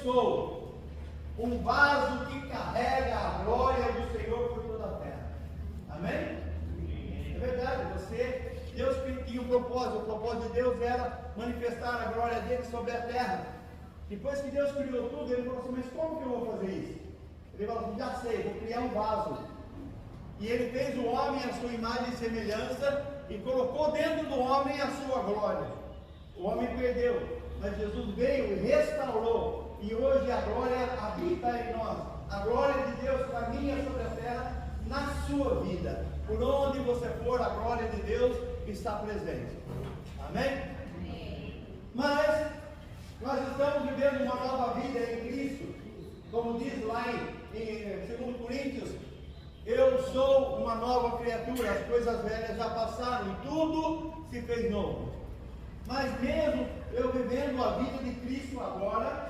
sou um vaso que carrega a glória do Senhor por toda a terra. Amém? É verdade, Deus tinha um propósito. O propósito de Deus era manifestar a glória dele sobre a terra. Depois que Deus criou tudo, ele falou assim: mas como que eu vou fazer isso? Ele falou assim: já sei, vou criar um vaso. E ele fez o homem à sua imagem e semelhança e colocou dentro do homem a sua glória. O homem perdeu, mas Jesus veio e restaurou. E hoje a glória habita em nós. A glória de Deus caminha sobre a terra na sua vida. Por onde você for, a glória de Deus está presente. Amém? Mas nós estamos vivendo uma nova vida em Cristo. Como diz lá em 2 Coríntios: eu sou uma nova criatura, as coisas velhas já passaram e tudo se fez novo. Mas mesmo eu vivendo a vida de Cristo agora,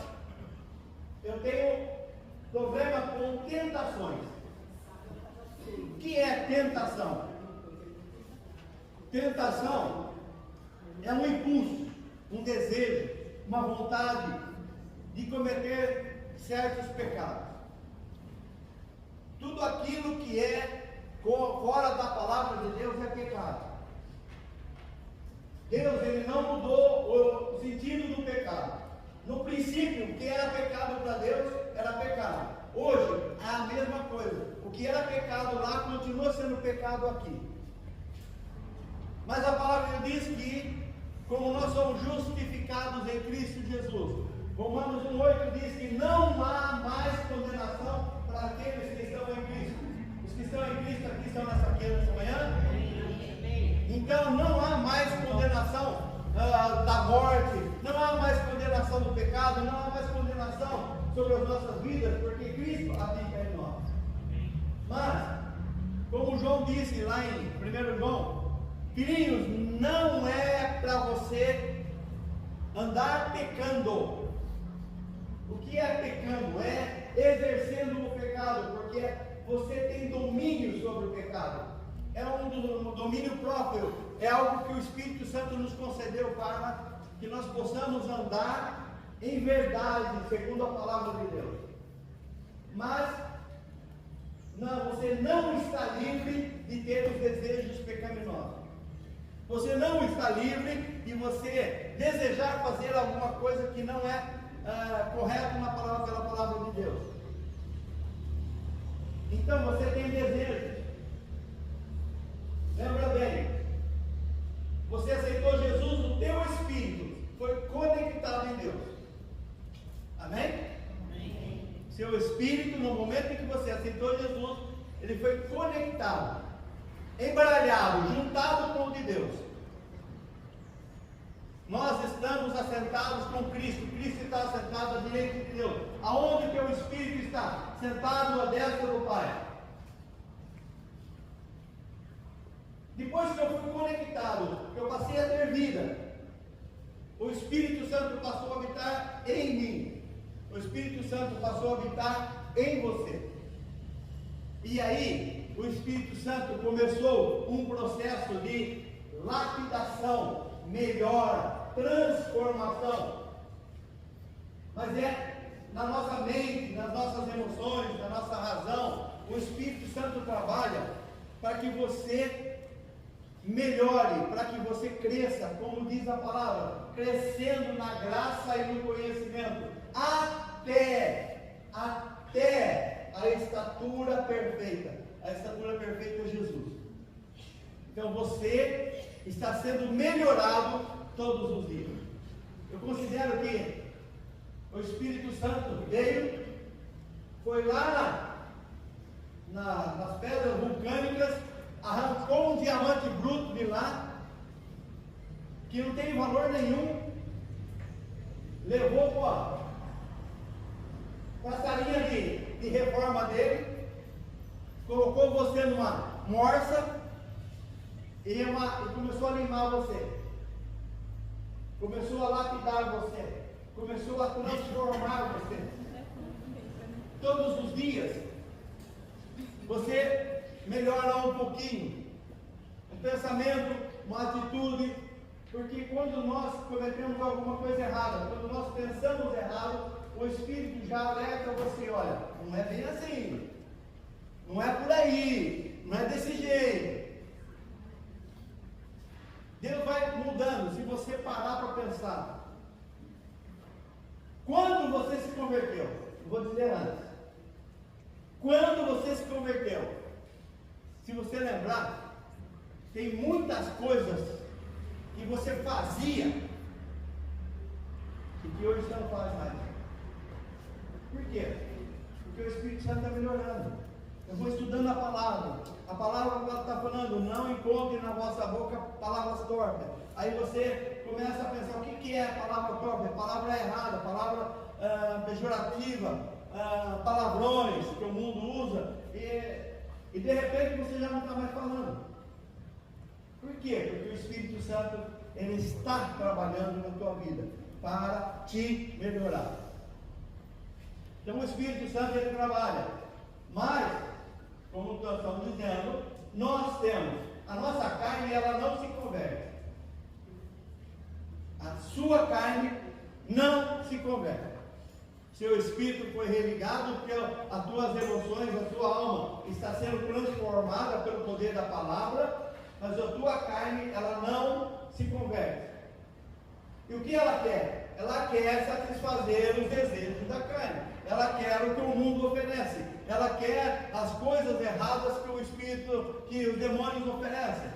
eu tenho problema com tentações. O que é tentação? Tentação é um impulso, um desejo, uma vontade de cometer certos pecados. Tudo aquilo que é fora da palavra de Deus é pecado. Deus, ele não mudou o sentido do pecado. No princípio, o que era pecado para Deus era pecado. Hoje é a mesma coisa. O que era pecado lá continua sendo pecado aqui. Mas a palavra diz que, como nós somos justificados em Cristo Jesus, Romanos 1,8 diz que não há mais condenação para aqueles que estão em Cristo. Os que estão em Cristo aqui estão nessa manhã? Então não há mais condenação da morte, não há mais condenação do pecado, não há mais condenação sobre as nossas vidas, porque Cristo habita em nós. Mas, como João disse lá em 1 João, filhinhos, não é para você andar pecando. O que é pecando? É exercendo o pecado, porque você tem domínio sobre o pecado. É um domínio próprio, é algo que o Espírito Santo nos concedeu para que nós possamos andar em verdade, segundo a palavra de Deus. Mas você não está livre de ter os desejos pecaminosos. Você não está livre de você desejar fazer alguma coisa que não é correto pela palavra de Deus. Então você tem desejos. Lembra bem, você aceitou Jesus, o teu espírito foi conectado em Deus. Amém? Amém. Seu espírito, no momento em que você aceitou Jesus, ele foi conectado, embaralhado, juntado com o de Deus. Nós estamos assentados com Cristo. Cristo está assentado à direita de Deus. Aonde o teu espírito está? Sentado à destra do Pai. Depois que eu fui conectado, que eu passei a ter vida, o Espírito Santo passou a habitar em mim. O Espírito Santo passou a habitar em você. E aí, o Espírito Santo começou um processo de lapidação, melhora, transformação. Mas é na nossa mente, nas nossas emoções, na nossa razão. O Espírito Santo trabalha para que você melhore, para que você cresça, como diz a palavra, crescendo na graça e no conhecimento, até a estatura perfeita. A estatura perfeita é Jesus. Então você está sendo melhorado todos os dias. Eu considero que o Espírito Santo veio, foi lá nas pedras vulcânicas, arrancou um diamante bruto de lá, que não tem valor nenhum, levou com a salinha de reforma dele, colocou você numa morsa e começou a limar você, começou a lapidar você, começou a transformar você. Todos os dias você melhora um pouquinho, um pensamento, uma atitude, porque quando nós cometemos alguma coisa errada, quando nós pensamos errado, o Espírito já alerta você, olha, não é bem assim, não é por aí, não é desse jeito. Deus vai mudando, se você parar para pensar. Quando você se converteu? Eu vou dizer antes. Quando você se converteu? Se você lembrar, tem muitas coisas que você fazia e que hoje você não faz mais. Por quê? Porque o Espírito Santo está melhorando. Eu vou estudando a palavra está falando, não encontre na vossa boca palavras torpes. Aí você começa a pensar, o que é a palavra torpe? A palavra errada, a palavra pejorativa, palavrões que o mundo usa, e de repente você já não está mais falando. Por quê? Porque o Espírito Santo, ele está trabalhando na tua vida para te melhorar. Então o Espírito Santo, ele trabalha, mas, como nós estamos dizendo, nós temos, a nossa carne, ela não se converte. A sua carne não se converte. Seu espírito foi religado, porque as tuas emoções, a tua alma está sendo transformada pelo poder da palavra, mas a tua carne, ela não se converte. E o que ela quer? Ela quer satisfazer os desejos da carne. Ela quer o que o mundo oferece. Ela quer as coisas erradas que o espírito, que os demônios oferecem.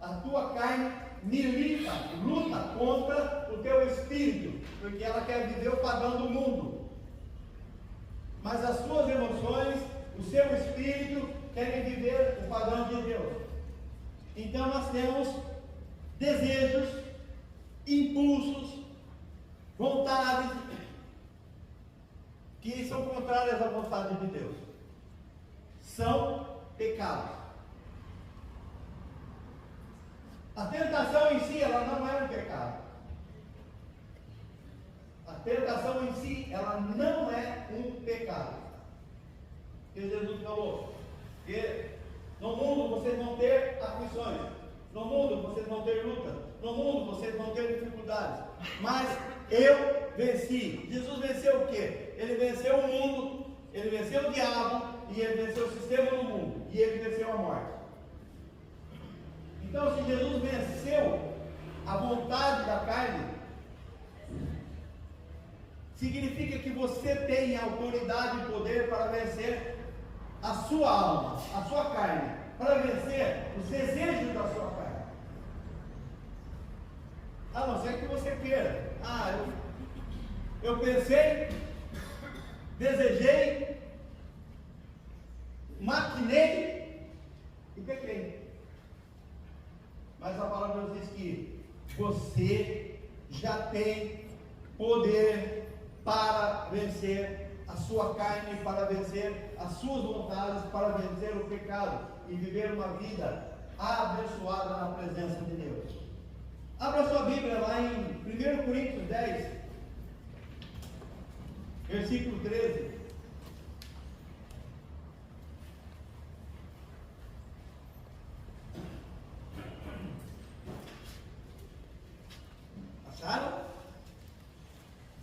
A tua carne milita, luta contra o teu espírito, porque ela quer viver o padrão do mundo. Mas as suas emoções, o seu espírito, querem viver o padrão de Deus. Então nós temos desejos, impulsos, vontades que são contrárias à vontade de Deus. São pecados. A tentação em si, ela não é um pecado. A tentação em si, ela não é um pecado. Porque Jesus falou que no mundo vocês vão ter aflições, no mundo vocês vão ter luta, no mundo vocês vão ter dificuldades, mas eu venci. Jesus venceu o quê? Ele venceu o mundo, ele venceu o diabo, e ele venceu o sistema do mundo, e ele venceu a morte. Então, se Jesus venceu a vontade da carne, significa que você tem autoridade e poder para vencer a sua alma, a sua carne, para vencer os desejos da sua carne. A não ser que você queira. Eu pensei, desejei, maquinei e pequei. Mas a palavra diz que você já tem poder para vencer a sua carne, para vencer as suas vontades, para vencer o pecado e viver uma vida abençoada na presença de Deus. Abra sua Bíblia lá em 1 Coríntios 10, versículo 13. Acharam?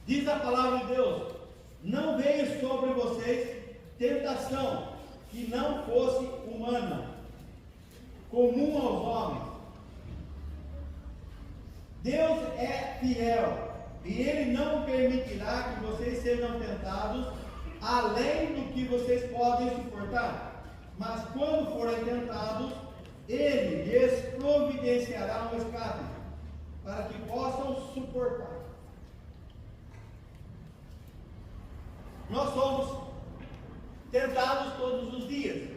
Diz a palavra de Deus: não veio sobre vocês tentação que não fosse humana, comum aos homens. Deus é fiel e Ele não permitirá que vocês sejam tentados além do que vocês podem suportar. Mas quando forem tentados, Ele lhes providenciará um escape, para que possam suportar. Nós somos tentados todos os dias.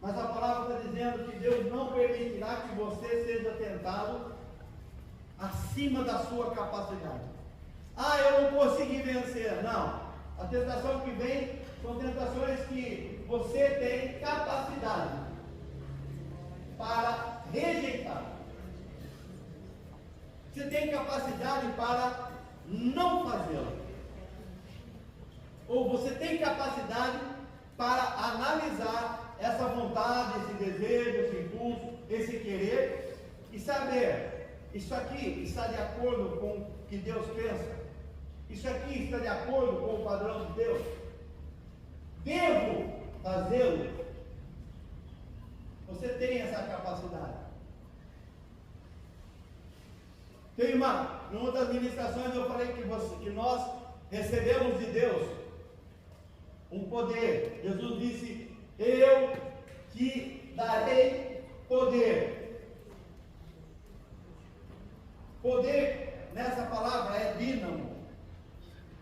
Mas a palavra está dizendo que Deus não permitirá que você seja tentado acima da sua capacidade. Eu não consegui vencer. Não. A tentação que vem são tentações que você tem capacidade para rejeitar. Você tem capacidade para não fazê-la. Ou você tem capacidade para analisar essa vontade, esse desejo, esse impulso, esse querer, e saber, isso aqui está de acordo com o que Deus pensa, Isso aqui está de acordo com o padrão de Deus? Devo fazê-lo? Você tem essa capacidade? Tem numa das ministrações eu falei que nós recebemos de Deus um poder. Jesus disse: eu te darei poder. Poder nessa palavra é dínamo.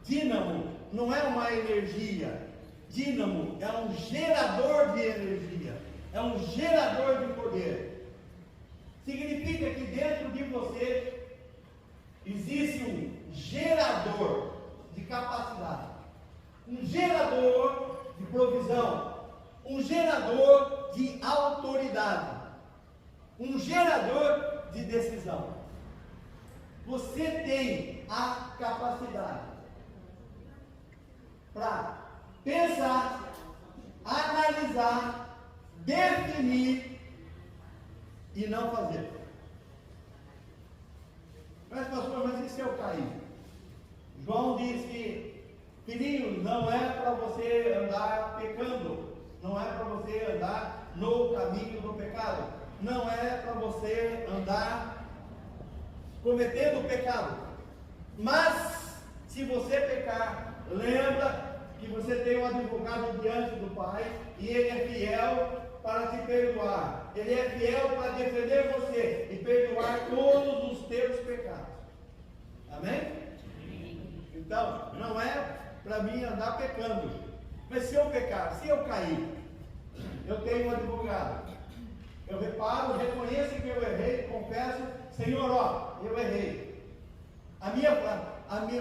Dínamo não é uma energia. Dínamo é um gerador de energia. É um gerador de poder. Significa que dentro de você existe um gerador de capacidade, um gerador de provisão, um gerador de autoridade, um gerador de decisão. Você tem a capacidade para pensar, analisar, definir e não fazer. Mas pastor, mas e se eu cair? João diz que, filhinho, não é para você andar pecando, não é para você andar no caminho do pecado, não é para você andar cometendo pecado. Mas se você pecar, lembra que você tem um advogado diante do Pai e ele é fiel para te perdoar. Ele é fiel para defender você e perdoar todos os teus pecados. Amém? Então, não é para mim andar pecando. Mas se eu pecar, se eu cair, eu tenho um advogado. Eu reparo, reconheço que eu errei, confesso: Senhor, eu errei.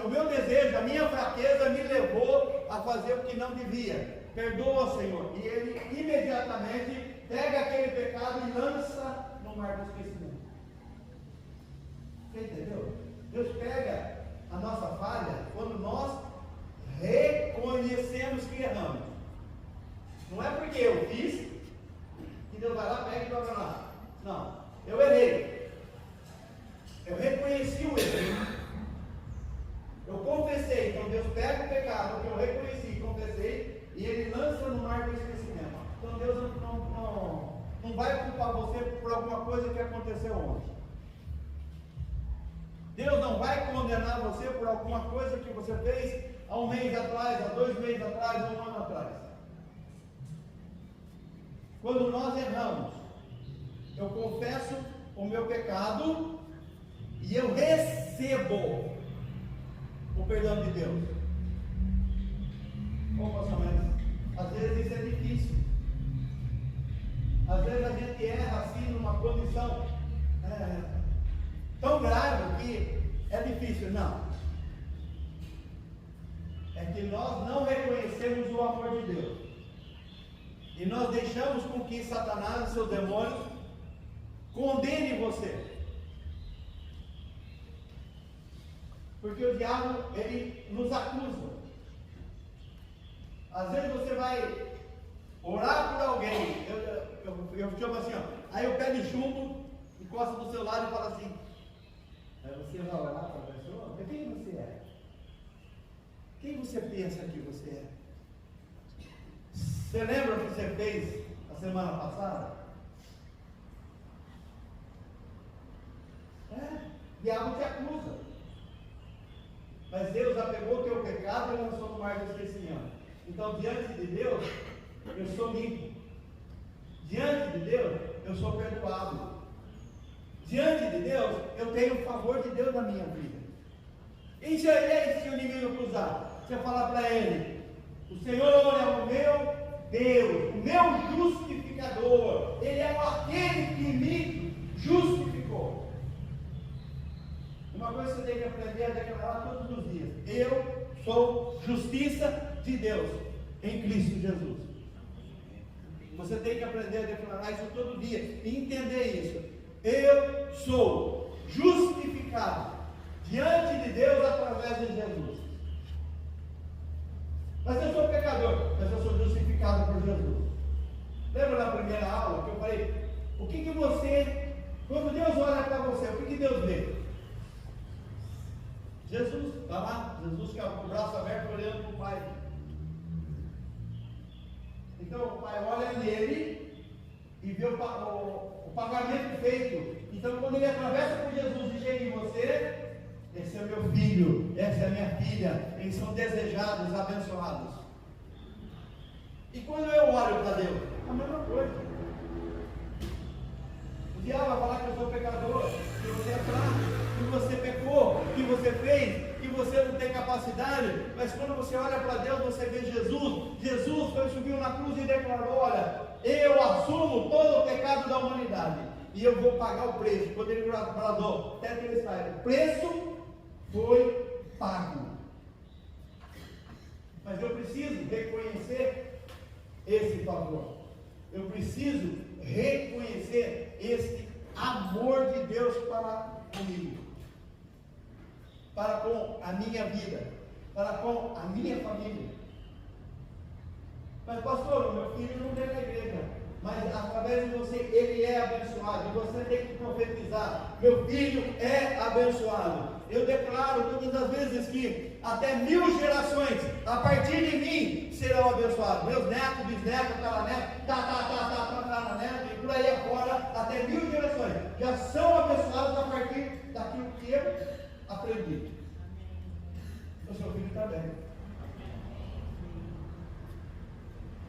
O meu desejo, a minha fraqueza me levou a fazer o que não devia. Perdoa, Senhor. E ele imediatamente pega aquele pecado e lança no mar do esquecimento. Você entendeu? Deus pega a nossa falha quando nós reconhecemos que erramos. Não é porque eu fiz que Deus vai lá, pega e joga lá. Não, eu errei. Eu reconheci o erro. Eu confessei. Então Deus pega o pecado que eu reconheci, confessei, e Ele lança no mar do esquecimento. Então Deus não vai culpar você por alguma coisa que aconteceu ontem. Deus não vai condenar você por alguma coisa que você fez há um mês atrás, há 2 meses atrás, há 1 ano atrás. Quando nós erramos, eu confesso o meu pecado e eu recebo o perdão de Deus. Mas às vezes isso é difícil. Às vezes a gente erra assim numa condição tão grave que é difícil. Não. É que nós não reconhecemos o amor de Deus. E nós deixamos com que Satanás e seus demônios condenem você. Porque o diabo, ele nos acusa. Às vezes você vai orar por alguém. Eu chamo assim, aí eu pego chumbo, encosta do seu lado e falo assim: aí você vai orar para a pessoa? Mas quem você é? Quem você pensa que você é? Você lembra o que você fez a semana passada? O diabo te acusa. Mas Deus já pegou o teu pecado e lançou no mar do esquecimento. Então, diante de Deus, eu sou limpo. Diante de Deus, eu sou perdoado. Diante de Deus, eu tenho o favor de Deus na minha vida. E se o inimigo cruzar, você falar para ele: o Senhor é o meu Deus, o meu justificador. Ele é aquele que me justificou. Uma coisa que você tem que aprender a declarar todos os dias: eu sou justiça de Deus em Cristo Jesus. Você tem que aprender a declarar isso todo dia e entender isso. Eu sou justificado diante de Deus através de Jesus. Mas eu sou pecador, mas eu sou justificado por Jesus. Lembra na primeira aula que eu falei: o que você, quando Deus olha para você, o que Deus vê? Jesus, está lá, Jesus com o braço aberto olhando para o Pai. Então o Pai olha nele e vê o pagamento feito. Então quando ele atravessa por Jesus e chega em você, esse é meu filho, essa é a minha filha, eles são desejados, abençoados. E quando eu olho para Deus, a mesma coisa. O diabo vai falar que eu sou pecador, que você é fraco, que você pecou, que você fez, que você não tem capacidade, mas quando você olha para Deus, você vê Jesus. Jesus foi, subiu na cruz e declarou: olha, eu assumo todo o pecado da humanidade e eu vou pagar o preço. Quando ele bradou, até que ele sai, o preço foi pago. Mas eu preciso reconhecer esse favor. Eu preciso reconhecer esse amor de Deus para comigo, para com a minha vida, para com a minha família. Mas pastor, o meu filho não vem na igreja, mas através de você ele é abençoado, e você tem que profetizar: meu filho é abençoado. Eu declaro todas as vezes que até 1000 gerações a partir de mim serão abençoados. Meus netos, bisnetos, tataranetos, tataranetos, e por aí afora, até 1000 gerações já são abençoados a partir daquilo que eu aprendi. O seu filho está bem.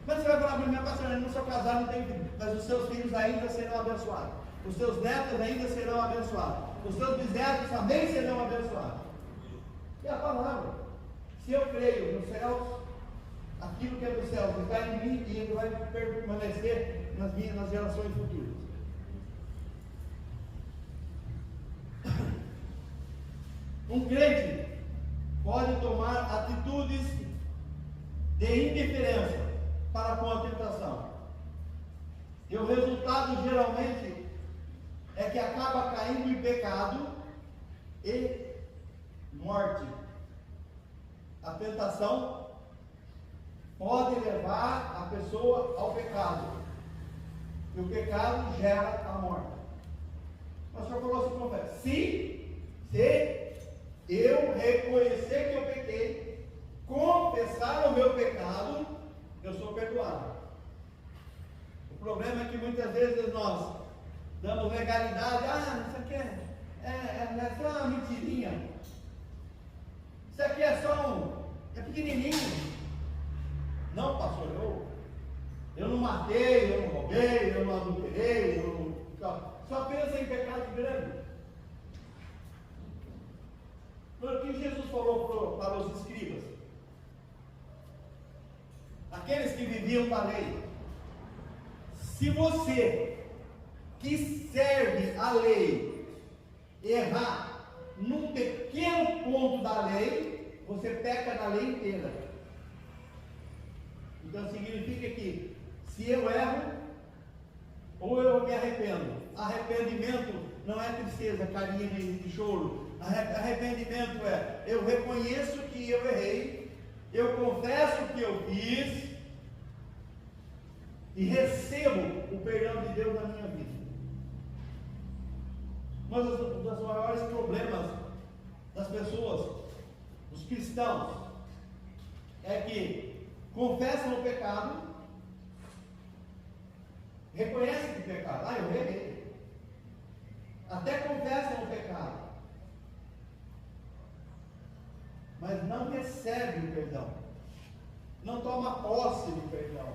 Mas você vai falar para mim: pastor, eu não sou casado, não tenho filho. Mas os seus filhos ainda serão abençoados. Os seus netos ainda serão abençoados. Os seus bisnetos também serão abençoados. E a palavra: se eu creio nos céus, aquilo que é dos céus está em mim e ele vai permanecer nas gerações futuras. Um crente pode tomar atitudes de indiferença para com a tentação. E o resultado geralmente é que acaba caindo em pecado e morte. A tentação pode levar a pessoa ao pecado, e o pecado gera a morte. O pastor falou assim: confessa, se eu reconhecer que eu pequei, confessar o meu pecado, eu sou perdoado. O problema é que muitas vezes nós damos legalidade: isso aqui é só uma mentirinha, isso aqui é só é pequenininho. Não, pastor, eu não matei, eu não roubei, eu não adulterei, eu não... Só pensa em pecado grande. O que Jesus falou para os escribas, aqueles que viviam da lei: se você que serve a lei errar num pequeno ponto da lei, você peca na lei inteira. Então significa que se eu erro, ou eu me arrependo. Arrependimento não é tristeza, carinho de choro. Arrependimento é: eu reconheço que eu errei, eu confesso o que eu fiz e recebo o perdão de Deus na minha vida. Um dos maiores problemas das pessoas, dos cristãos, é que confessam o pecado, reconhecem que pecaram. Eu errei. Até confessam o pecado, mas não recebem o perdão, não toma posse do perdão.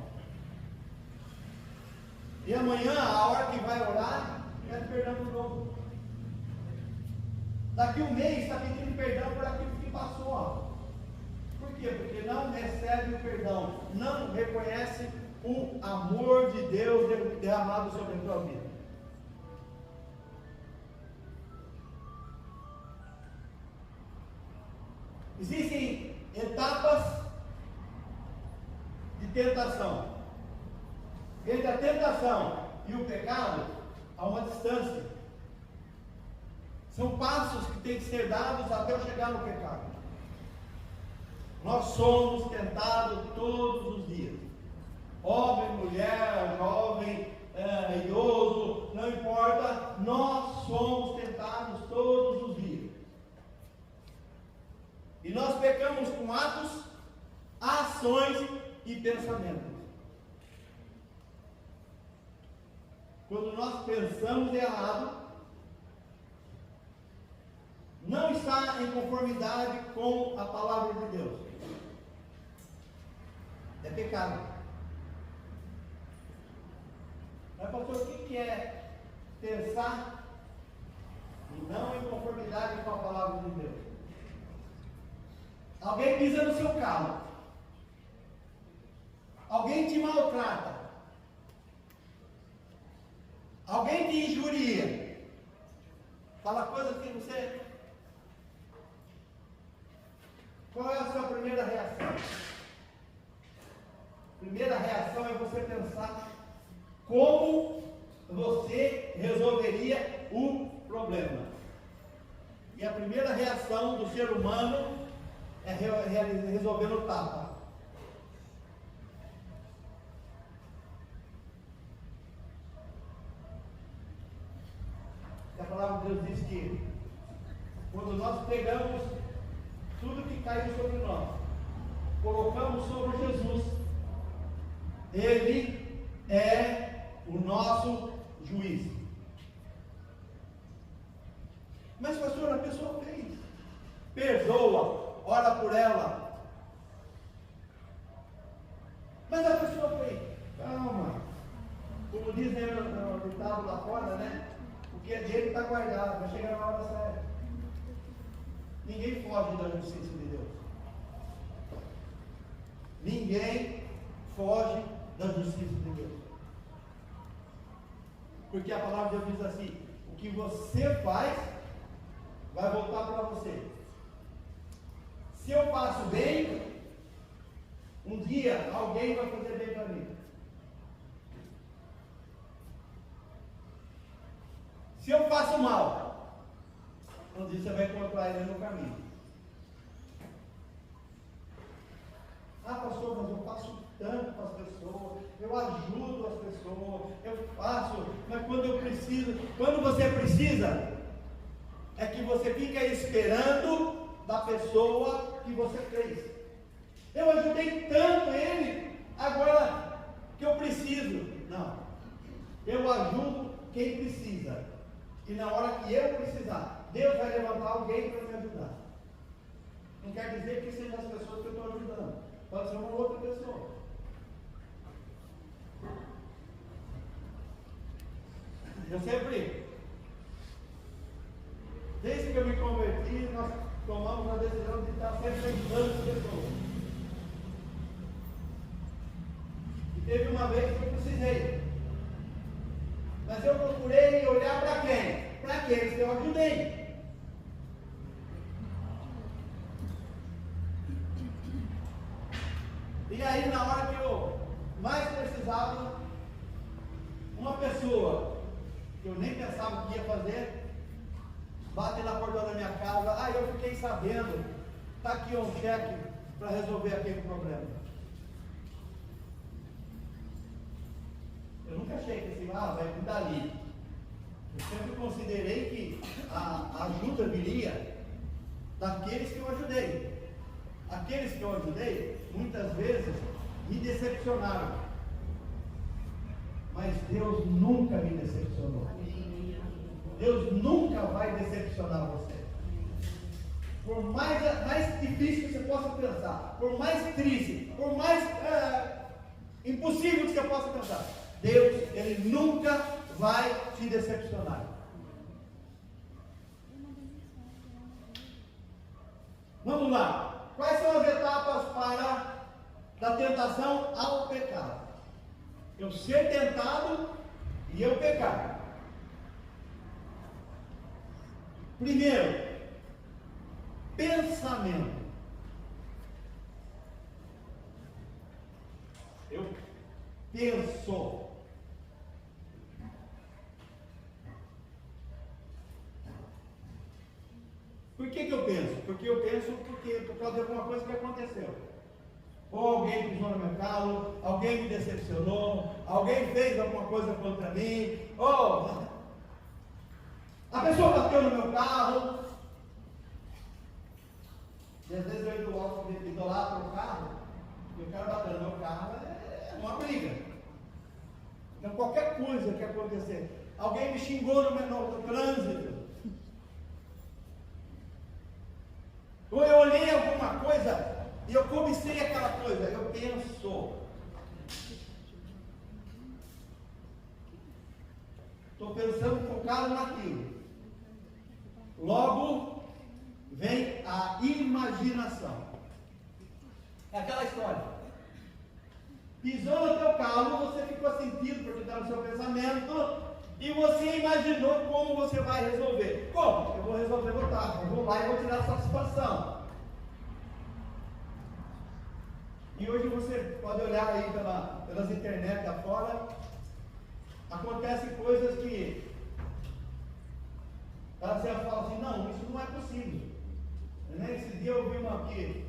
E amanhã, a hora que vai orar, pede perdão de novo. Daqui um mês está pedindo perdão por aquilo que passou. Por quê? Porque não recebe o perdão, não reconhece o amor de Deus derramado sobre a tua vida. Existem etapas de tentação. Entre a tentação e o pecado há uma distância. São passos que têm que ser dados até eu chegar no pecado. Nós somos tentados todos os dias. Homem, mulher, jovem, idoso, não importa, nós somos tentados todos os dias. E nós pecamos com atos, ações e pensamentos. Quando nós pensamos errado, não está em conformidade com a palavra de Deus. É pecado. Mas, pastor, o que é pensar e não em conformidade com a palavra de Deus? Alguém pisa no seu carro. Alguém te maltrata. Alguém te injuria. Fala coisas que você... Qual é a sua primeira reação? Primeira reação é você pensar como você resolveria o problema. E a primeira reação do ser humano é resolver no tapa. A palavra de Deus diz que quando nós pegamos tudo que caiu sobre nós, colocamos sobre Jesus, Ele é o nosso juiz. Mas, pastor, a pessoa fez, perdoa, ora por ela. Mas a pessoa fez, calma. Como dizem no ditado lá fora, né? O que é dele está guardado, vai chegar na hora certa. Ninguém foge da justiça de Deus. Ninguém foge da justiça de Deus. Porque a palavra de Deus diz assim: o que você faz vai voltar para você. Se eu faço bem, um dia alguém vai fazer bem para mim. Se eu faço mal, um dia você vai encontrar ele no caminho. Ah, pastor, mas eu faço tanto para as pessoas, eu ajudo as pessoas, eu faço, mas quando eu preciso, quando você precisa, é que você fica esperando da pessoa que você fez. Eu ajudei tanto ele, agora que eu preciso. Não, eu ajudo quem precisa. E na hora que eu precisar, Deus vai levantar alguém para me ajudar. Não quer dizer que sejam as pessoas que eu estou ajudando. Pode ser uma outra pessoa. Eu sempre, desde que eu me converti, nós tomamos a decisão de estar sempre ajudando as pessoas. E teve uma vez que eu precisei. Mas eu procurei olhar para quem? Para aqueles que eu ajudei. E aí, na hora que eu mais precisava, uma pessoa que eu nem pensava que ia fazer, bate na porta da minha casa. Eu fiquei sabendo, está aqui um cheque para resolver aquele problema. Eu nunca achei que assim, vai vir dali. Eu sempre considerei que a ajuda viria daqueles que eu ajudei. Aqueles que eu ajudei, muitas vezes, me decepcionaram. Mas Deus nunca me decepcionou. Deus nunca vai decepcionar você. Por mais difícil que você possa pensar, por mais triste, por mais impossível que você possa pensar, Deus, Ele nunca vai te decepcionar. Vamos lá. Quais são as etapas da tentação ao pecado? Eu ser tentado e eu pecar. Primeiro, pensamento. Eu penso. Por que eu penso? Porque eu penso por causa de alguma coisa que aconteceu. Ou alguém pisou no meu carro, alguém me decepcionou, alguém fez alguma coisa contra mim, ou a pessoa bateu no meu carro. E às vezes eu idolatro o carro, e o cara batendo no meu carro é uma briga. Então qualquer coisa que acontecer, alguém me xingou no trânsito, ou eu olhei alguma coisa e eu cobicei aquela coisa, eu penso, estou pensando focado naquilo, logo vem a imaginação. É aquela história, pisou no teu calo, você ficou sentido porque está no seu pensamento, e você imaginou como você vai resolver. Como? Eu vou resolver no tapa, eu vou lá e vou tirar satisfação. E hoje você pode olhar aí pelas internet afora, acontecem coisas que você fala assim, não, isso não é possível. Esse dia eu vi uma aqui,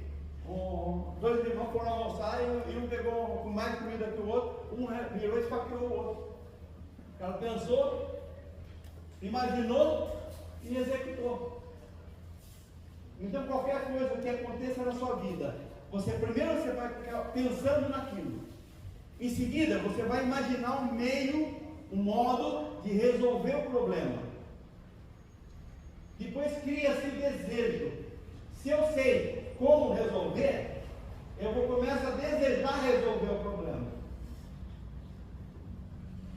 dois irmãos foram almoçar e um pegou com mais comida que o outro, um virou e esfaqueou o outro. O cara pensou, imaginou e executou. Então qualquer coisa que aconteça na sua vida, primeiro você vai ficar pensando naquilo. Em seguida você vai imaginar um meio, um modo de resolver o problema. Depois cria-se o desejo. Se eu sei como resolver, eu vou começar a desejar resolver o problema.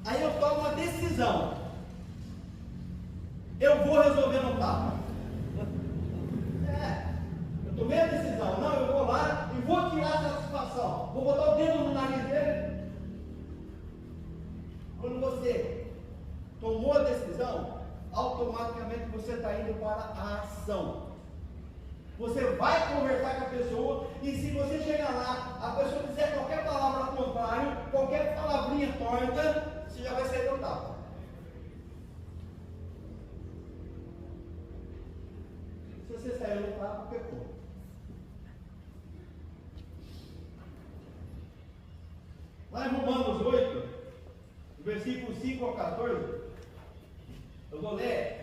Aí eu tomo uma decisão. Eu vou resolver no tapa. Eu tomei a decisão. Não, eu vou lá e vou tirar a satisfação. Vou botar o dedo no nariz dele. Quando você tomou a decisão, automaticamente você está indo para a ação. Você vai conversar com a pessoa, e se você chegar lá, a pessoa dizer qualquer palavra contrária, qualquer palavrinha torta, você já vai sair do tapa. Se você sair do tapa, pecou. Lá em Romanos 8, versículo 5 ao 14, eu vou ler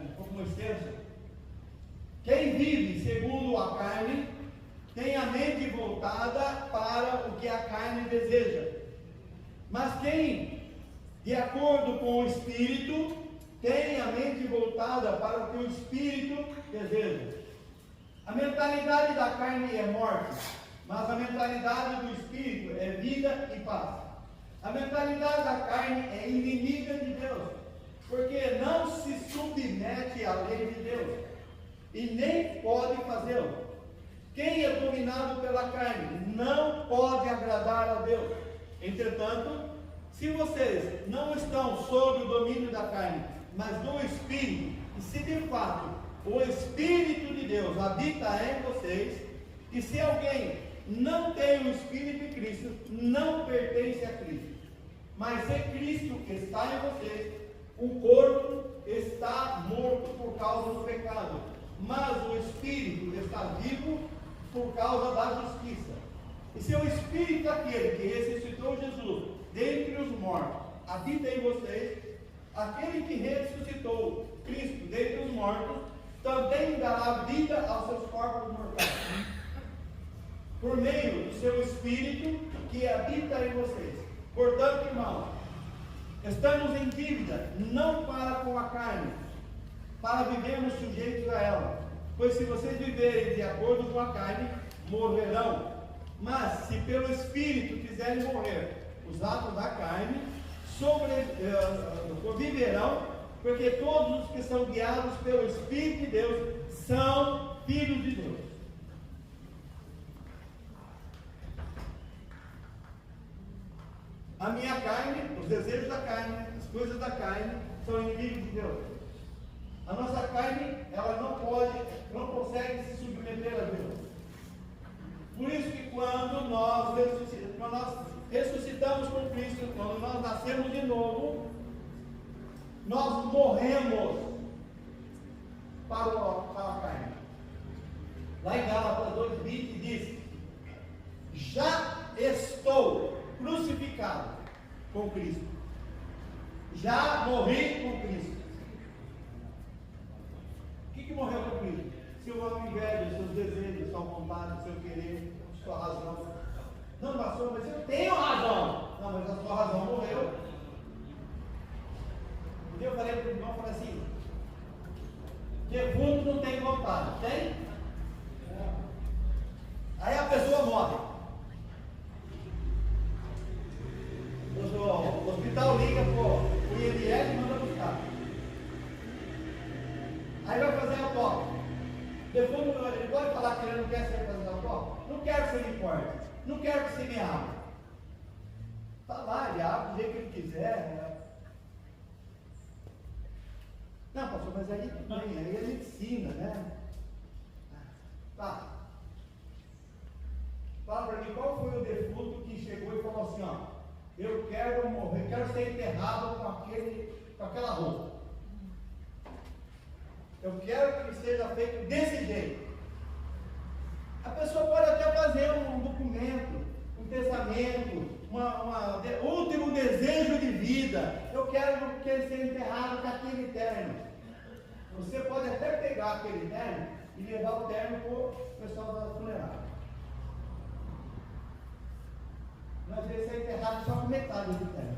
um pouco mais extenso. Quem vive segundo a carne tem a mente voltada para o que a carne deseja. Mas quem, de acordo com o Espírito, tem a mente voltada para o que o Espírito deseja. A mentalidade da carne é morte, mas a mentalidade do Espírito é vida e paz. A mentalidade da carne é inimiga de Deus, porque não se submete à lei de Deus e nem pode fazê-lo. Quem é dominado pela carne não pode agradar a Deus. Entretanto, se vocês não estão sob o domínio da carne, mas do Espírito, e se de fato o Espírito de Deus habita em vocês, e se alguém não tem o Espírito de Cristo, não pertence a Cristo. Mas se Cristo está em vocês, o corpo está morto por causa do pecado, mas o Espírito está vivo por causa da justiça. E se o Espírito daquele que ressuscitou Jesus dentre os mortos habita em vocês, aquele que ressuscitou Cristo dentre os mortos também dará vida aos seus corpos mortais, por meio do seu Espírito que habita em vocês. Portanto, irmãos, estamos em dívida, não para com a carne, para vivermos sujeitos a ela. Pois se vocês viverem de acordo com a carne, morrerão. Mas se pelo Espírito fizerem morrer os atos da carne, viverão, porque todos os que são guiados pelo Espírito de Deus são filhos de Deus. A minha carne, os desejos da carne, as coisas da carne, são inimigos de Deus. A nossa carne, ela não consegue se submeter a Deus. Por isso que quando nós ressuscitamos com Cristo, quando nós nascemos de novo, nós morremos para a carne. Lá em Gálatas 2:20 diz: já estou crucificado com Cristo. Já morri com Cristo. O que morreu com Cristo? Se o homem velho, seus desejos são Não, pastor, mas eu tenho razão. Não, mas a sua razão morreu. Um dia eu falei para o irmão, falei assim, defunto não tem vontade, tem? Aí a pessoa morre. O hospital liga para o IML e manda buscar. Aí vai fazer a autópsia. Defunto, ele pode falar que ele não quer ser fazer a autópsia? Não quero que você me corte. Não quero que você me abra. Está lá, ele abre do jeito que ele quiser. Né? Não, pastor, mas aí tudo bem, aí ele ensina, né? Tá. Fala para mim, qual foi o defunto que chegou e falou assim, ó, eu quero morrer, quero ser enterrado com aquela roupa. Eu quero que seja feito desse jeito. A pessoa pode até fazer um documento, um testamento, último desejo de vida. Eu quero que ele seja enterrado com aquele terno. Você pode até pegar aquele terno e levar o terno para o pessoal da funerária. Mas ele ser enterrado só com metade do terno.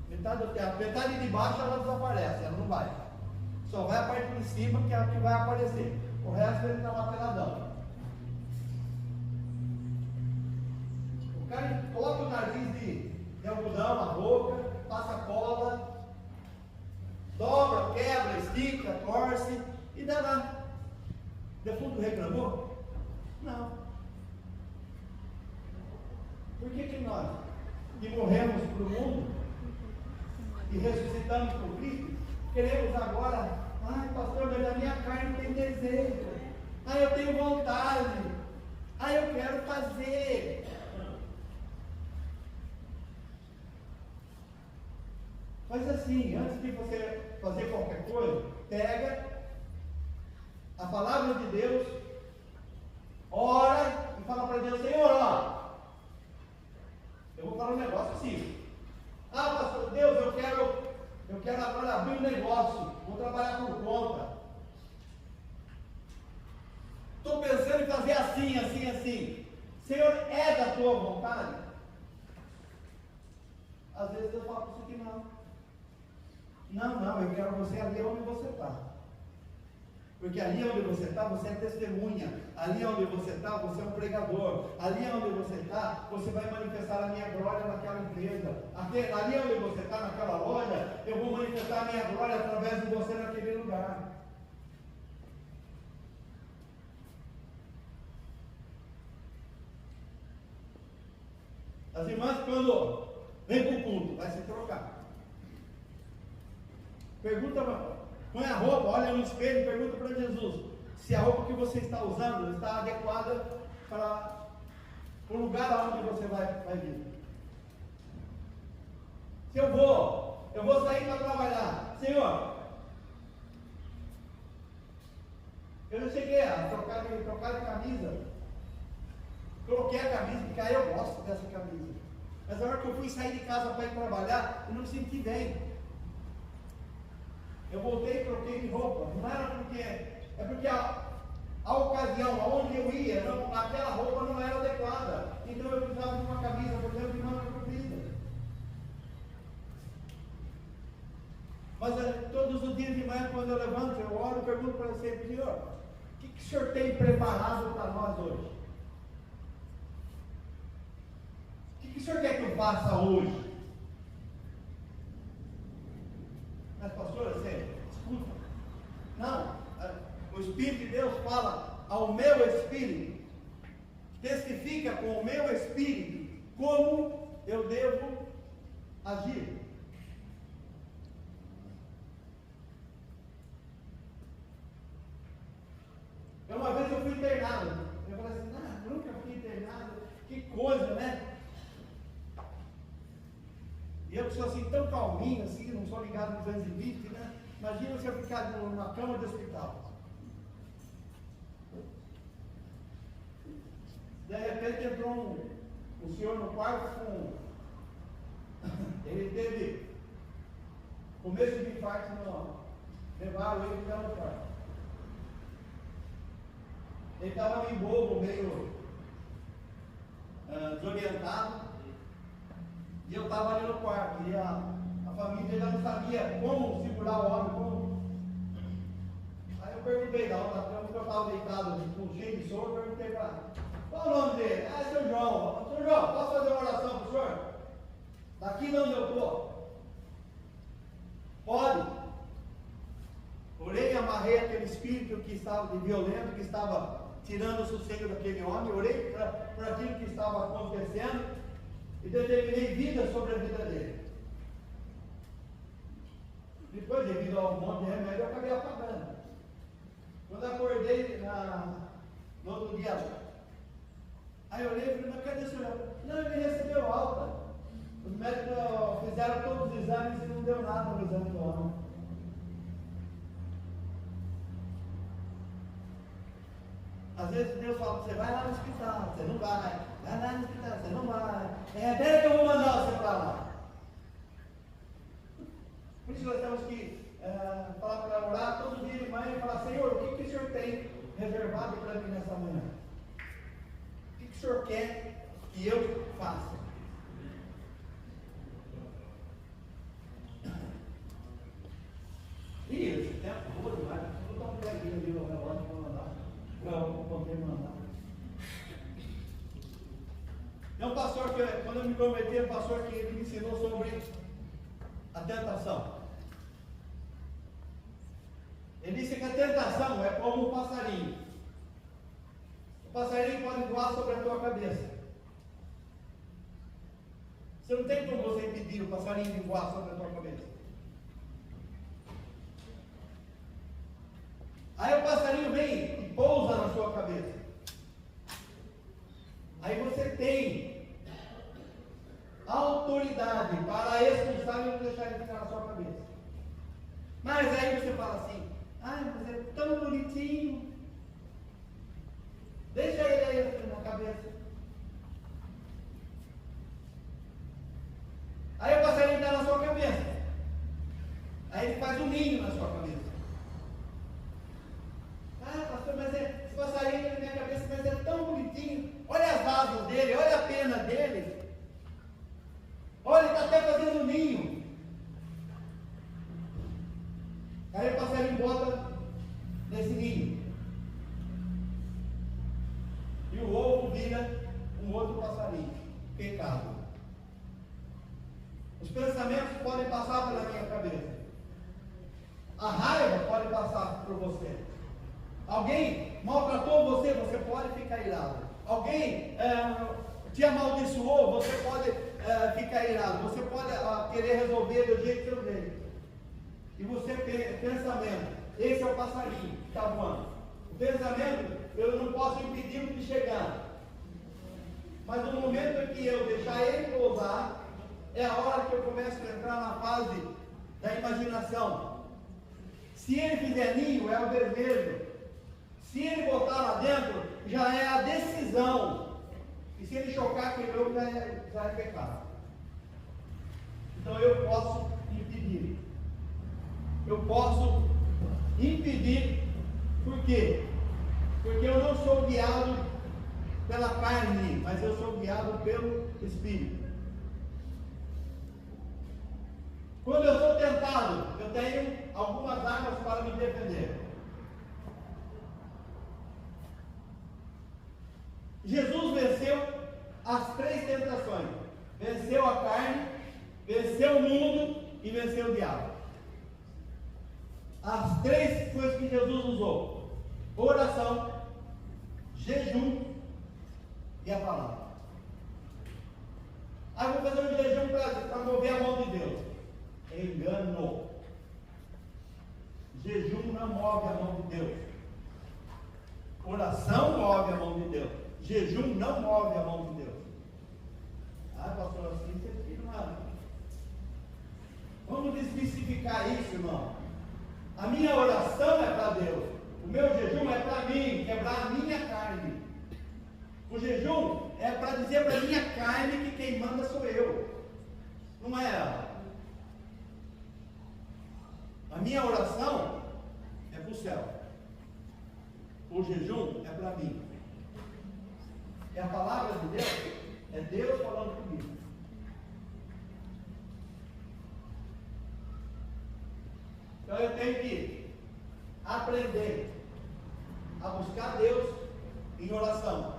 Metade do terno. Metade de baixo ela desaparece, ela não vai. Só vai a parte de cima que é a que vai aparecer. O resto ele está lá peladão. O cara coloca o nariz de algodão, a boca, passa cola, dobra, quebra, estica, torce e dá lá. Defunto reclamou? Não. Por que nós, que morremos para o mundo e ressuscitamos por Cristo, queremos agora, ai pastor, mas a minha carne tem desejo, ai eu tenho vontade, ai eu quero fazer. Faz assim, antes de você fazer qualquer coisa, pega a palavra de Deus, ora e fala para Deus, Senhor, ó, eu vou falar um negócio assim. Ah, pastor, Deus, eu quero agora abrir um negócio, vou trabalhar por conta. Estou pensando em fazer assim, assim, assim. Senhor, é da tua vontade? Às vezes eu falo para você que não. Não, eu quero você ali onde você está. Porque ali onde você está, você é testemunha. Ali onde você está, você é um pregador. Ali onde você está, você vai manifestar a minha glória naquela empresa. Ali onde você está, naquela loja, eu vou manifestar a minha glória através de você naquele lugar. As irmãs, quando vem para o culto, vai se trocar. Pergunta, põe a roupa, olha no espelho e pergunta para Jesus se a roupa que você está usando está adequada para o lugar aonde você vai vir. Se eu vou sair para trabalhar, Senhor, eu não cheguei a trocar de camisa, coloquei a camisa, porque aí eu gosto dessa camisa, mas na hora que eu fui sair de casa para ir trabalhar, eu não me senti bem. Eu voltei e troquei de roupa. Não era porque... É porque a ocasião, aonde eu ia, aquela roupa não era adequada. Então eu precisava de uma camisa, por exemplo, de manga comprida. Mas todos os dias de manhã, quando eu levanto, eu oro e pergunto para você, Senhor, o que o Senhor tem preparado para nós hoje? O que o Senhor quer que eu faça hoje? Mas pastor, você escuta. Não, o Espírito de Deus fala ao meu espírito, testifica com o meu espírito como eu devo agir. Uma vez eu fui internado, eu falei assim, nunca fui internado, que coisa, né? E eu que sou assim tão calminho, assim, não sou ligado no 220, né? Imagina se eu ficar numa cama de hospital. De repente entrou um senhor no quarto com... Ele teve começo de infarto no... Levaram ele para o quarto. Ele estava meio bobo, meio desorientado. E eu estava ali no quarto. E a família já não sabia como segurar o homem. Aí eu perguntei da outra cama, porque eu estava deitado cheio de sono. Eu perguntei para ela: qual o nome dele? Ah, é seu João. Seu João, posso fazer uma oração para o senhor? Daqui de onde eu estou? Pode. Orei e amarrei aquele espírito que estava de violento, que estava tirando o sossego daquele homem. Orei para aquilo que estava acontecendo e determinei vida sobre a vida dele. Depois, devido a um monte de remédio, eu acabei apagando. Quando acordei no outro dia, aí eu olhei e falei: mas cadê o senhor? Não, ele recebeu alta. Os médicos fizeram todos os exames e não deu nada no exame do homem. Às vezes Deus fala para você: vai lá no hospital, você não vai. Vai lá no hospital, você não vai. Pera que eu vou mandar você para lá. Por isso nós temos que falar para orar todo dia de manhã e falar: Senhor, o que o Senhor tem reservado para mim nessa manhã? O que o Senhor quer que eu faça? E esse tempo todo demais, eu estou peguinho ali no relógio para mandar. Eu poder mandar. É um pastor que, quando eu me converti, é um pastor que ele me ensinou sobre a tentação. Ele disse que a tentação é como um passarinho. O passarinho pode voar sobre a tua cabeça. Você não tem como você impedir o passarinho de voar sobre a tua cabeça. Aí o passarinho vem e pousa na sua cabeça. Aí você tem autoridade para expulsar e não deixar ele ficar na sua cabeça. Mas aí você fala assim: ai, mas é tão bonitinho. Deixa ele aí na cabeça. Aí o passarinho está na sua cabeça. Aí ele faz um ninho na sua cabeça. Ah, pastor, mas esse passarinho na minha cabeça, mas é tão bonitinho. Olha as asas dele, olha a pena dele. Olha, ele está até fazendo um ninho. Aí o passarinho bota nesse ninho. E o ovo vira um outro passarinho. Pecado. Os pensamentos podem passar pela minha cabeça. A raiva pode passar por você. Alguém maltratou você, você pode ficar irado. Alguém te amaldiçoou, você pode ficar irado. Você pode querer resolver do jeito que eu vejo. E você tem pensamento. Esse é o passarinho que está voando. O pensamento, eu não posso impedir de chegar. Mas no momento em que eu deixar ele pousar, é a hora que eu começo a entrar na fase da imaginação. Se ele fizer ninho, é o desejo. Se ele botar lá dentro, já é a decisão. E se ele chocar, quebrou, já é pecado. Então eu posso impedir. Eu posso impedir. Por quê? Porque eu não sou guiado pela carne, mas eu sou guiado pelo Espírito. Quando eu sou tentado, eu tenho algumas armas para me defender. Jesus venceu as 3 tentações. Venceu a carne, venceu o mundo e venceu o diabo. As 3 coisas que Jesus usou: oração, jejum e a palavra. Ah, vou fazer um jejum para mover a mão de Deus. Engano. Jejum não move a mão de Deus. Oração move a mão de Deus. Jejum não move a mão de Deus. Ah, pastor, assim você fica nada. Vamos desmistificar isso, irmão. A minha oração é para Deus. O meu jejum é para mim, quebrar a minha carne. O jejum é para dizer para a minha carne que quem manda sou eu. Não é ela. A minha oração é para o céu. O jejum é para mim. É a palavra de Deus É Deus falando comigo. Então eu tenho que aprender a buscar Deus em oração.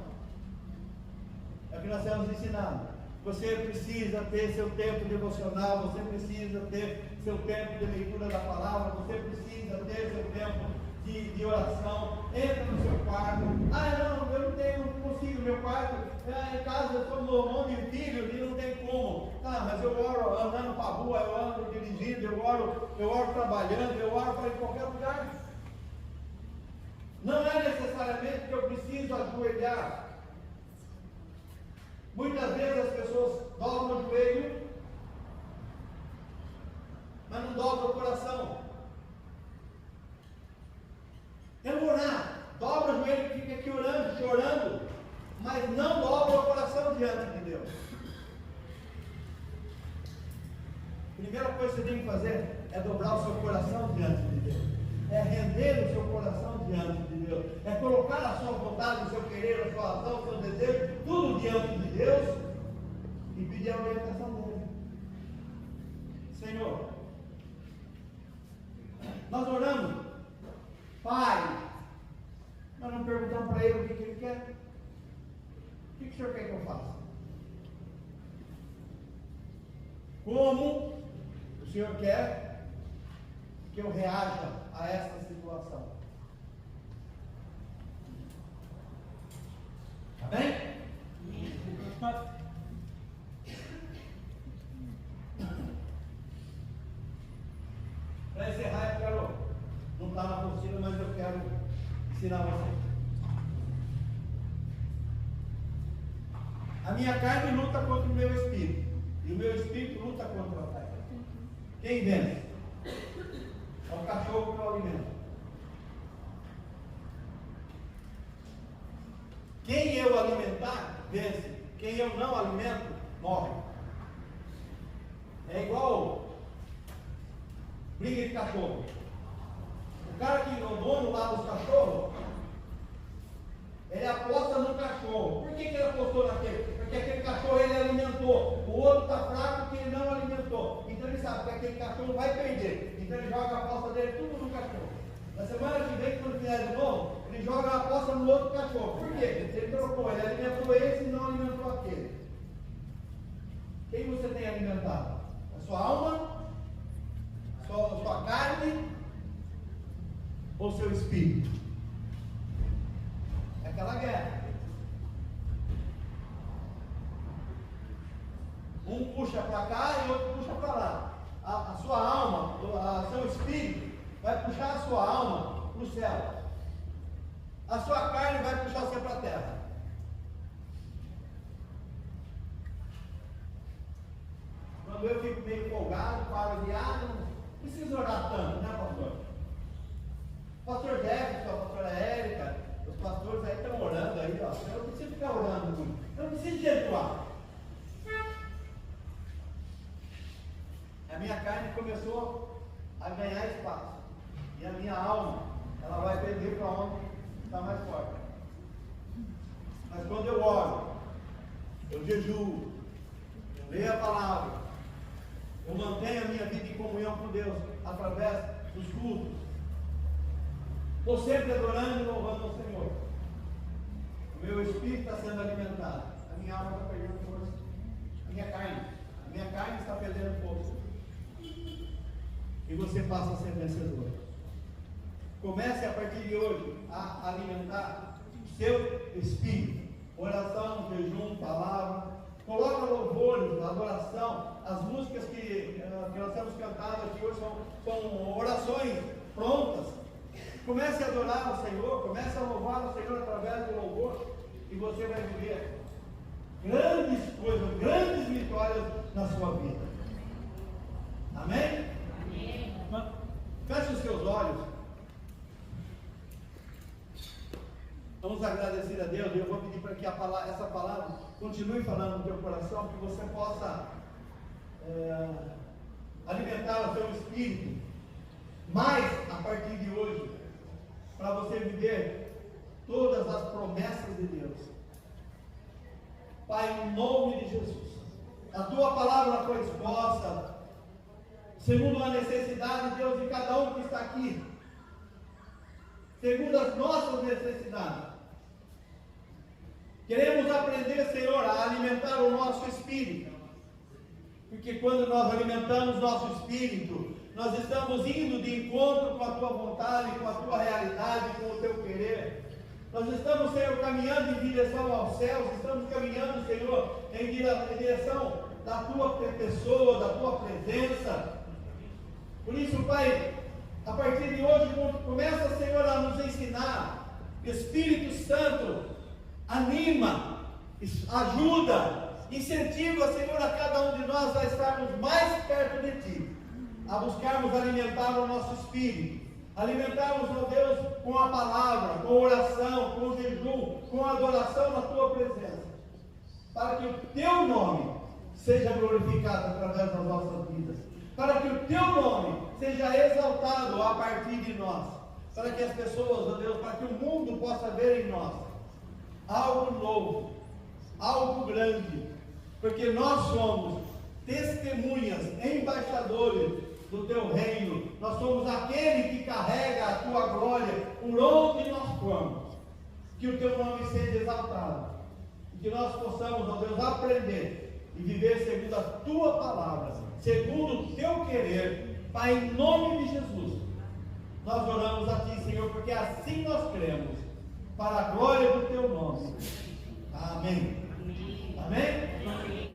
É o que nós estamos ensinando. Você precisa ter seu tempo devocional, você precisa ter seu tempo de leitura da palavra, você precisa ter seu tempo de oração. Entra no seu quarto. Não, eu não consigo, meu quarto, em casa eu sou nome de filhos e não tem como. Mas eu oro andando para a rua, eu ando dirigindo, eu oro trabalhando, eu oro para ir em qualquer lugar. Não é necessariamente que eu preciso ajoelhar. Muitas vezes as pessoas dobram o joelho, mas não dobram o coração. É orar, dobra o joelho e fica aqui orando, chorando, mas não dobra o coração diante de Deus. A primeira coisa que você tem que fazer é dobrar o seu coração diante de Deus. É render o seu coração diante de Deus. É colocar a sua vontade, o seu querer, a sua razão, o seu desejo, tudo diante de Deus e pedir a orientação dele. Senhor, nós oramos, Pai, nós não perguntamos para Ele o que Ele quer. O que o Senhor quer que eu faça? Como o Senhor quer que eu reaja a esta situação? Amém? Para encerrar, eu quero, não está na apostila, mas eu quero ensinar você. A minha carne luta contra o meu espírito, e o meu espírito luta contra a carne. Quem vence? É o cachorro que eu alimento. Quem eu alimentar, vence. Quem eu não alimento, morre. É igual briga de cachorro. O cara que é o dono lá dos cachorros, ele aposta no cachorro. Por que ele apostou naquele? Porque aquele cachorro ele alimentou. O outro está fraco porque ele não alimentou. Então ele sabe que aquele cachorro vai perder. Então ele joga a aposta dele tudo no cachorro. Na semana que vem, quando vier de novo, ele joga a aposta no outro cachorro. Por quê? Ele trocou, ele alimentou esse e não alimentou aquele. Quem você tem alimentado? A sua alma? A sua carne? Ou seu espírito? É aquela guerra. Um puxa para cá e outro puxa para lá. A sua alma, o seu espírito, vai puxar a sua alma para o céu. A sua carne vai puxar você para a terra. Quando eu fico meio folgado, paro de não preciso orar tanto, né, pastor? Pastor Jefferson, a pastora Érica, os pastores aí estão orando aí, ó. Eu não preciso ficar orando muito. Eu não preciso jejuar. A minha carne começou a ganhar espaço. E a minha alma, ela vai perder para onde está mais forte. Mas quando eu oro, eu jejuo, eu leio a palavra, eu mantenho a minha vida em comunhão com Deus através dos cultos. Estou sempre adorando e louvando ao Senhor. O meu espírito está sendo alimentado. A minha alma está perdendo força. A minha carne está perdendo força. E você passa a ser vencedor. Comece a partir de hoje a alimentar o seu espírito. Oração, jejum, palavra. Coloca louvores, adoração. As músicas que nós temos cantado aqui hoje são orações prontas. Comece a adorar o Senhor, comece a louvar o Senhor através do louvor, e você vai viver grandes coisas, grandes vitórias na sua vida. Amém? Amém. Feche os seus olhos. Vamos agradecer a Deus. E eu vou pedir para que essa palavra continue falando no teu coração, que você possa alimentar o seu espírito mais a partir de hoje, para você viver todas as promessas de Deus. Pai, em nome de Jesus. A tua palavra foi exposta, segundo a necessidade, Deus, de cada um que está aqui, segundo as nossas necessidades. Queremos aprender, Senhor, a alimentar o nosso espírito, porque quando nós alimentamos nosso espírito, nós estamos indo de encontro com a tua vontade, com a tua realidade, com o teu querer. Nós estamos, Senhor, caminhando em direção aos céus, estamos caminhando, Senhor, em direção da tua pessoa, da tua presença. Por isso, Pai, a partir de hoje, começa, Senhor, a nos ensinar. Espírito Santo, anima, ajuda, incentiva, Senhor, a cada um de nós a estarmos mais perto de Ti, a buscarmos alimentar o nosso espírito, alimentarmos, ó Deus, com a palavra, com oração, com jejum, com adoração na Tua presença, para que o Teu nome seja glorificado através das nossas vidas, para que o Teu nome seja exaltado a partir de nós, para que as pessoas, ó Deus, para que o mundo possa ver em nós algo novo, algo grande, porque nós somos testemunhas, embaixadores do Teu reino. Nós somos aquele que carrega a Tua glória por onde nós formos. Que o Teu nome seja exaltado, e que nós possamos, ó Deus, aprender e viver segundo a Tua palavra, segundo o Teu querer. Pai, em nome de Jesus, nós oramos a Ti, Senhor, porque assim nós cremos, para a glória do Teu nome. Amém. Amém?